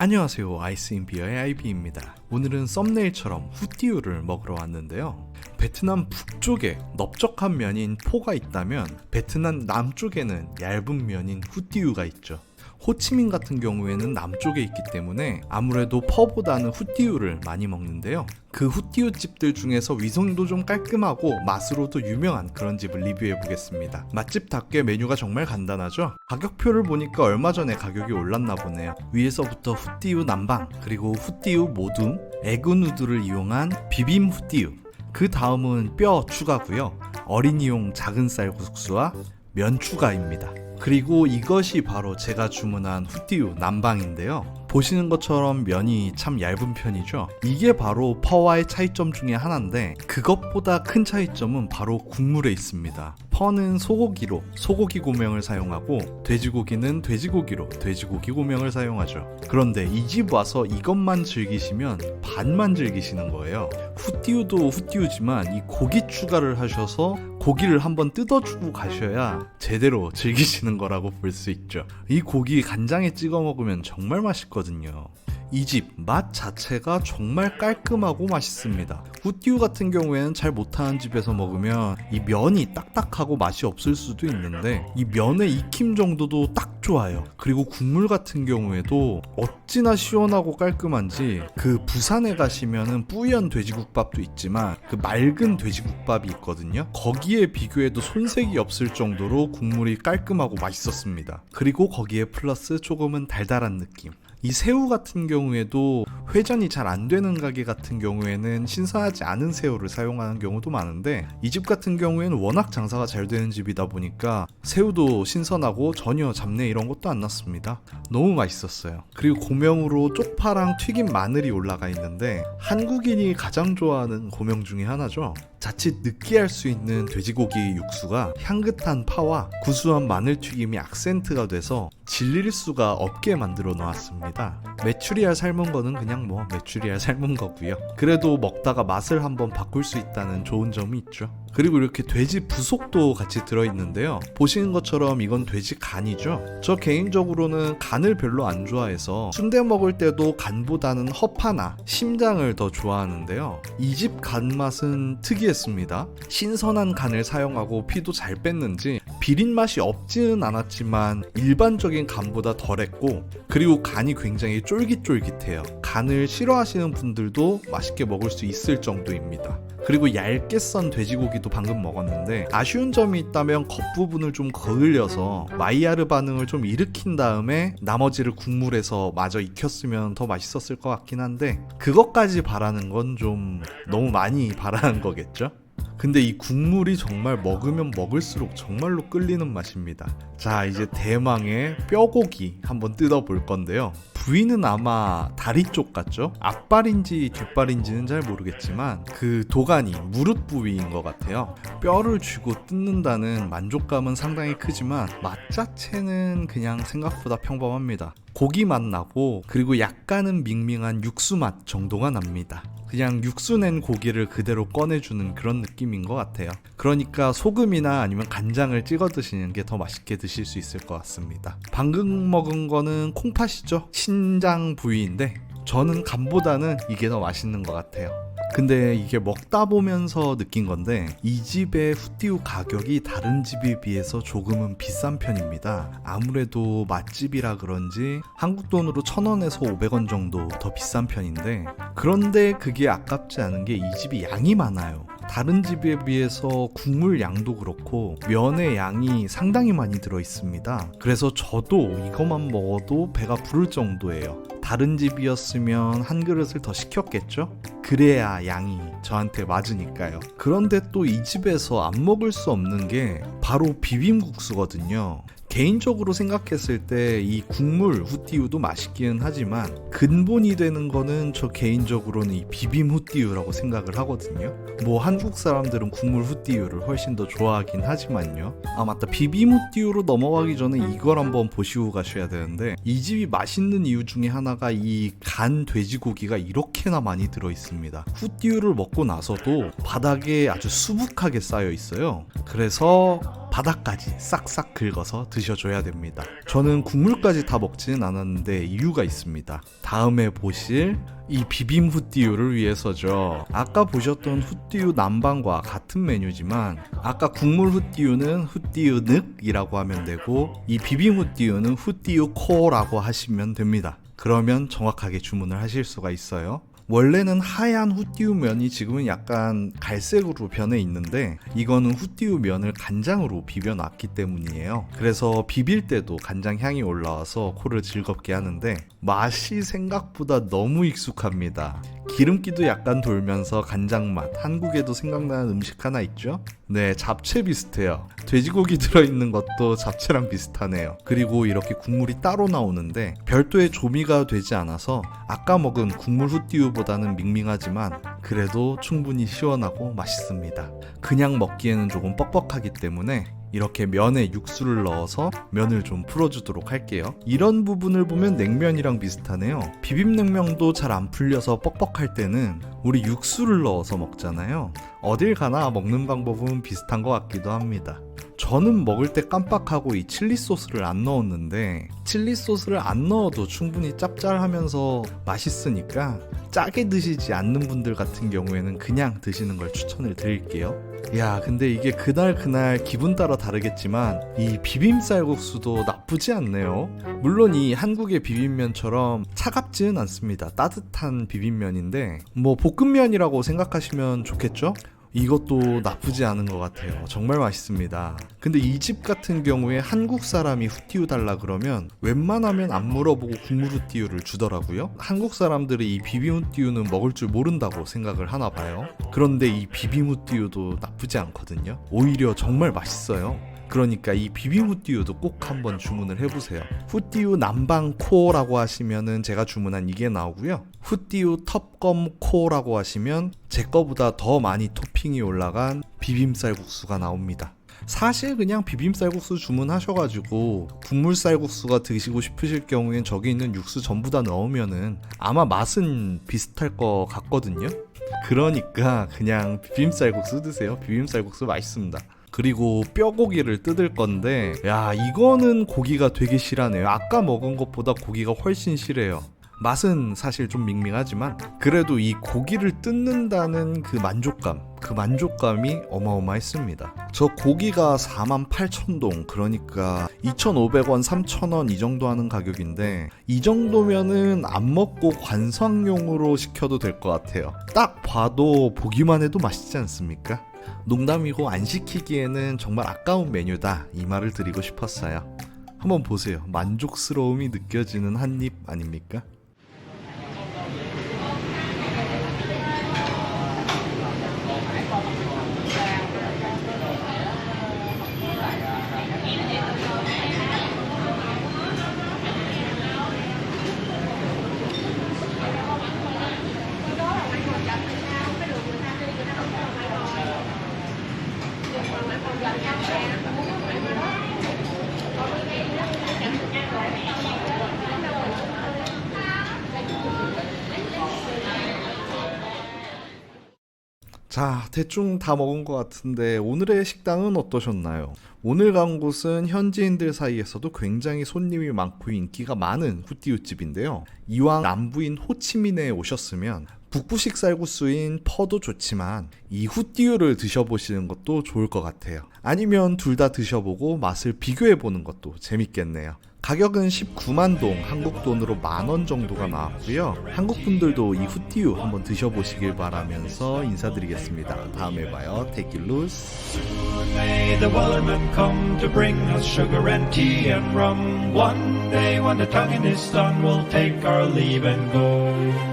안녕하세요, 아이스인비어의 아이비입니다. 오늘은 썸네일처럼 후띠우를 먹으러 왔는데요. 베트남 북쪽에 넓적한 면인 포가 있다면 베트남 남쪽에는 얇은 면인 후띠우가 있죠. 호치민 같은 경우에는 남쪽에 있기 때문에 아무래도 퍼보다는 후띠우를 많이 먹는데요. 그 후띠우 집들 중에서 위생도 좀 깔끔하고 맛으로도 유명한 그런 집을 리뷰해 보겠습니다. 맛집답게 메뉴가 정말 간단하죠. 가격표를 보니까 얼마 전에 가격이 올랐나 보네요. 위에서부터 후띠우 남방, 그리고 후띠우 모둠, 에그누드를 이용한 비빔 후띠우, 그 다음은 뼈 추가고요. 어린이용 작은 쌀국수와 면 추가입니다. 그리고 이것이 바로 제가 주문한 후띠우 남방인데요. 보시는 것처럼 면이 참 얇은 편이죠. 이게 바로 퍼와의 차이점 중에 하나인데 그것보다 큰 차이점은 바로 국물에 있습니다. 퍼는 소고기로 소고기 고명을 사용하고 돼지고기는 돼지고기로 돼지고기 고명을 사용하죠. 그런데 이 집 와서 이것만 즐기시면 반만 즐기시는 거예요. 후띠우도 후띠우지만 이 고기 추가를 하셔서 고기를 한번 뜯어주고 가셔야 제대로 즐기시는 거라고 볼 수 있죠. 이 고기 간장에 찍어 먹으면 정말 맛있거든요. 이 집 맛 자체가 정말 깔끔하고 맛있습니다. 후띠우 같은 경우에는 잘 못하는 집에서 먹으면 이 면이 딱딱하고 맛이 없을 수도 있는데 이 면의 익힘 정도도 딱 좋아요. 그리고 국물 같은 경우에도 어찌나 시원하고 깔끔한지, 그 부산에 가시면은 뿌연 돼지국밥도 있지만 그 맑은 돼지국밥이 있거든요. 거기에 비교해도 손색이 없을 정도로 국물이 깔끔하고 맛있었습니다. 그리고 거기에 플러스 조금은 달달한 느낌. 이 새우 같은 경우에도 회전이 잘 안 되는 가게 같은 경우에는 신선하지 않은 새우를 사용하는 경우도 많은데 이 집 같은 경우에는 워낙 장사가 잘 되는 집이다 보니까 새우도 신선하고 전혀 잡내 이런 것도 안 났습니다. 너무 맛있었어요. 그리고 고명으로 쪽파랑 튀긴 마늘이 올라가 있는데 한국인이 가장 좋아하는 고명 중에 하나죠. 자칫 느끼할 수 있는 돼지고기 육수가 향긋한 파와 구수한 마늘튀김이 악센트가 돼서 질릴 수가 없게 만들어 놓았습니다. 메추리알 삶은 거는 그냥 메추리알 삶은 거고요. 그래도 먹다가 맛을 한번 바꿀 수 있다는 좋은 점이 있죠. 그리고 이렇게 돼지 부속도 같이 들어있는데요. 보시는 것처럼 이건 돼지 간이죠. 저 개인적으로는 간을 별로 안 좋아해서 순대 먹을 때도 간보다는 허파나 심장을 더 좋아하는데요. 이 집 간 맛은 특이했습니다. 신선한 간을 사용하고 피도 잘 뺐는지 비린 맛이 없지는 않았지만 일반적인 간보다 덜했고, 그리고 간이 굉장히 쫄깃쫄깃해요. 간을 싫어하시는 분들도 맛있게 먹을 수 있을 정도입니다. 그리고 얇게 썬 돼지고기도 방금 먹었는데 아쉬운 점이 있다면 겉부분을 좀 거을려서 마이야르 반응을 좀 일으킨 다음에 나머지를 국물에서 마저 익혔으면 더 맛있었을 것 같긴 한데 그것까지 바라는 건 좀 너무 많이 바라는 거겠죠? 근데 이 국물이 정말 먹으면 먹을수록 정말로 끌리는 맛입니다. 자, 이제 대망의 뼈고기 한번 뜯어볼 건데요. 부위는 아마 다리 쪽 같죠? 앞발인지 뒷발인지는 잘 모르겠지만 그 도가니, 무릎 부위인 것 같아요. 뼈를 쥐고 뜯는다는 만족감은 상당히 크지만 맛 자체는 그냥 생각보다 평범합니다. 고기 맛 나고 그리고 약간은 밍밍한 육수 맛 정도가 납니다. 그냥 육수 낸 고기를 그대로 꺼내주는 그런 느낌인 것 같아요. 그러니까 소금이나 아니면 간장을 찍어 드시는 게 더 맛있게 드실 수 있을 것 같습니다. 방금 먹은 거는 콩팥이죠. 신장 부위인데 저는 간보다는 이게 더 맛있는 것 같아요. 근데 이게 먹다 보면서 느낀 건데 이 집의 후띠우 가격이 다른 집에 비해서 조금은 비싼 편입니다. 아무래도 맛집이라 그런지 한국 돈으로 1,000원에서 500원 정도 더 비싼 편인데, 그런데 그게 아깝지 않은 게 이 집이 양이 많아요. 다른 집에 비해서 국물 양도 그렇고 면의 양이 상당히 많이 들어 있습니다. 그래서 저도 이것만 먹어도 배가 부를 정도예요. 다른 집이었으면 한 그릇을 더 시켰겠죠? 그래야 양이 저한테 맞으니까요. 그런데 또 이 집에서 안 먹을 수 없는 게 바로 비빔국수거든요. 개인적으로 생각했을 때 이 국물 후띠우도 맛있기는 하지만 근본이 되는 거는 저 개인적으로는 이 비빔 후띠우라고 생각을 하거든요. 한국 사람들은 국물 후띠우를 훨씬 더 좋아하긴 하지만요. 아 맞다, 비빔 후띠우로 넘어가기 전에 이걸 한번 보시고 가셔야 되는데 이 집이 맛있는 이유 중에 하나가 이 간 돼지고기가 이렇게나 많이 들어있습니다. 후띠우를 먹고 나서도 바닥에 아주 수북하게 쌓여 있어요. 그래서 바닥까지 싹싹 긁어서 드시면 드셔줘야 됩니다. 저는 국물까지 다 먹지는 않았는데 이유가 있습니다. 다음에 보실 이 비빔 후띠유를 위해서죠. 아까 보셨던 후띠유 남방과 같은 메뉴지만 아까 국물 후띠유는 후띠유 늑이라고 하면 되고 이 비빔 후띠유는 후띠유 코라고 하시면 됩니다. 그러면 정확하게 주문을 하실 수가 있어요. 원래는 하얀 후띠유 면이 지금은 약간 갈색으로 변해 있는데 이거는 후띠유 면을 간장으로 비벼놨기 때문이에요. 그래서 비빌 때도 간장 향이 올라와서 코를 즐겁게 하는데 맛이 생각보다 너무 익숙합니다. 기름기도 약간 돌면서 간장 맛, 한국에도 생각나는 음식 하나 있죠? 네, 잡채 비슷해요. 돼지고기 들어있는 것도 잡채랑 비슷하네요. 그리고 이렇게 국물이 따로 나오는데 별도의 조미가 되지 않아서 아까 먹은 국물 후띠유보다는 밍밍하지만 그래도 충분히 시원하고 맛있습니다. 그냥 먹기에는 조금 뻑뻑하기 때문에 이렇게 면에 육수를 넣어서 면을 좀 풀어주도록 할게요. 이런 부분을 보면 냉면이랑 비슷하네요. 비빔냉면도 잘 안 풀려서 뻑뻑할 때는 우리 육수를 넣어서 먹잖아요. 어딜 가나 먹는 방법은 비슷한 것 같기도 합니다. 저는 먹을 때 깜빡하고 이 칠리 소스를 안 넣었는데 칠리 소스를 안 넣어도 충분히 짭짤하면서 맛있으니까 짜게 드시지 않는 분들 같은 경우에는 그냥 드시는 걸 추천을 드릴게요. 야, 근데 이게 그날 기분 따라 다르겠지만 이 비빔쌀국수도 나쁘지 않네요. 물론 이 한국의 비빔면처럼 차갑지는 않습니다. 따뜻한 비빔면인데 뭐 볶음면이라고 생각하시면 좋겠죠? 이것도 나쁘지 않은 것 같아요. 정말 맛있습니다. 근데 이 집 같은 경우에 한국 사람이 후띠유 달라 그러면 웬만하면 안 물어보고 국물 후띠유를 주더라고요. 한국 사람들이 이 비빔 후띠유는 먹을 줄 모른다고 생각을 하나 봐요. 그런데 이 비빔 후띠유도 나쁘지 않거든요. 오히려 정말 맛있어요. 그러니까 이 비빔 후띠유도 꼭 한번 주문을 해보세요. 후띠유 남방코라고 하시면은 제가 주문한 이게 나오고요. 후띠유 텁검코라고 하시면 제 거보다 더 많이 토핑이 올라간 비빔쌀국수가 나옵니다. 사실 그냥 비빔쌀국수 주문하셔가지고 국물쌀국수가 드시고 싶으실 경우엔 저기 있는 육수 전부 다 넣으면은 아마 맛은 비슷할 것 같거든요. 그러니까 그냥 비빔쌀국수 드세요. 비빔쌀국수 맛있습니다. 그리고 뼈고기를 뜯을 건데 야, 이거는 고기가 되게 실하네요. 아까 먹은 것보다 고기가 훨씬 실해요. 맛은 사실 좀 밍밍하지만 그래도 이 고기를 뜯는다는 그 만족감이 어마어마했습니다. 저 고기가 48,000동, 그러니까 2,500원, 3,000원 이 정도 하는 가격인데 이 정도면은 안 먹고 관상용으로 시켜도 될 것 같아요. 딱 봐도 보기만 해도 맛있지 않습니까? 농담이고 안 시키기에는 정말 아까운 메뉴다, 이 말을 드리고 싶었어요. 한번 보세요. 만족스러움이 느껴지는 한입 아닙니까? 자, 대충 다 먹은 것 같은데 오늘의 식당은 어떠셨나요? 오늘 간 곳은 현지인들 사이에서도 굉장히 손님이 많고 인기가 많은 후띠유집인데요. 이왕 남부인 호치민에 오셨으면 북부식 쌀국수인 퍼도 좋지만 이 후띠유를 드셔보시는 것도 좋을 것 같아요. 아니면 둘 다 드셔보고 맛을 비교해보는 것도 재밌겠네요. 가격은 19만 동, 한국 돈으로 10,000원 정도가 나왔고요. 한국 분들도 이 후띠유 한번 드셔보시길 바라면서 인사드리겠습니다. 다음에 봐요. Take it loose. Soon may the wellerman come to bring us sugar and tea and rum. One day when the tonguing is done, we'll take our leave and go.